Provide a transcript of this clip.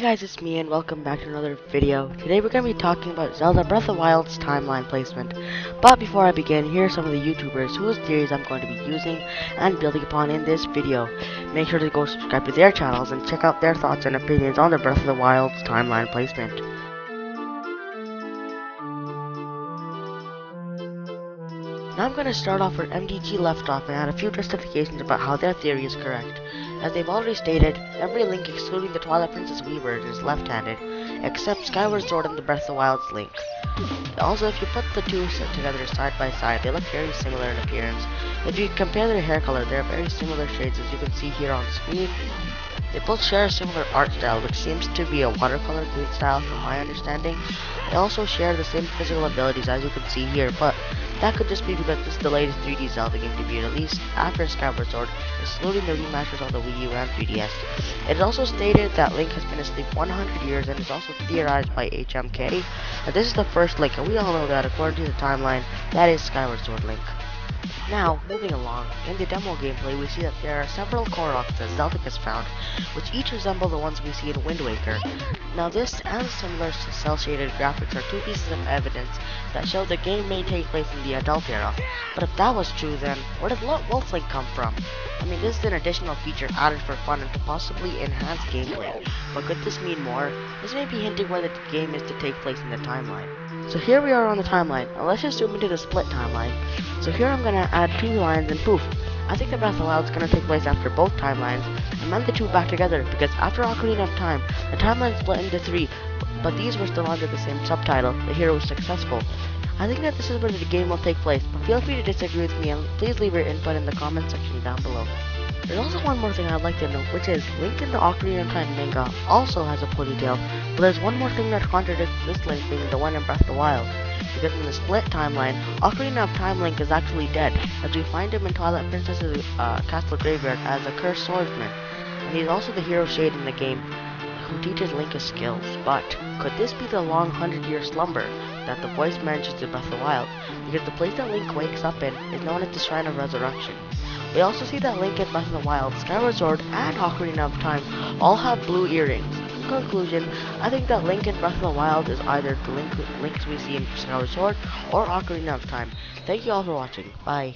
guys, it's me and welcome back to another video. Today we're going to be talking about Zelda Breath of the Wild's timeline placement. But before I begin, here are some of the YouTubers whose theories I'm going to be using and building upon in this video. Make sure to go subscribe to their channels and check out their thoughts and opinions on the Breath of the Wild's timeline placement. Now I'm going to start off where MDG left off and add a few justifications about how their theory is correct. As they've already stated, every Link excluding the Twilight Princess Weaver is left-handed, except Skyward Sword and the Breath of the Wild's Link. Also, if you put the two together side by side, they look very similar in appearance. If you compare their hair color, they are very similar shades as you can see here on screen. They both share a similar art style, which seems to be a watercolor paint style from my understanding. They also share the same physical abilities as you can see here, but that could just be because this is the latest 3D Zelda game to be released after Skyward Sword, excluding the remasters on the Wii U and 3DS. It is also stated that Link has been asleep 100 years and is also theorized by HMK that this is the first Link, and we all know that according to the timeline, that is Skyward Sword Link. Now, moving along, in the demo gameplay we see that there are several Koroks that Zelda has found, which each resemble the ones we see in Wind Waker. Now this and similar cel-shaded graphics are two pieces of evidence that show the game may take place in the adult era. But if that was true, then where did Wolf Link come from? I mean, this is an additional feature added for fun and to possibly enhance gameplay, but could this mean more? This may be hinting where the game is to take place in the timeline. So here we are on the timeline. Now let's just zoom into the split timeline. So here I'm gonna add two lines and poof. I think the Breath of the Wild is gonna take place after both timelines and mend the two back together because after Ocarina of Time, the timeline split into three, but these were still under the same subtitle, The Hero Was Successful. I think that this is where the game will take place, but feel free to disagree with me and please leave your input in the comment section down below. There's also one more thing I'd like to note, which is Link in the Ocarina of Time manga also has a ponytail, but there's one more thing that contradicts this Link being the one in Breath of the Wild. Because in the split timeline, Ocarina of Time Link is actually dead, as we find him in Twilight Princess's castle graveyard as a cursed swordsman, and he's also the hero shade in the game, who teaches Link his skills. But could this be the long 100-year slumber that the voice mentions in Breath of the Wild? Because the place that Link wakes up in is known as the Shrine of Resurrection. We also see that Link in Breath of the Wild, Skyward Sword, and Ocarina of Time all have blue earrings. In conclusion, I think that Link in Breath of the Wild is either the Links we see in Skyward Sword or Ocarina of Time. Thank you all for watching. Bye.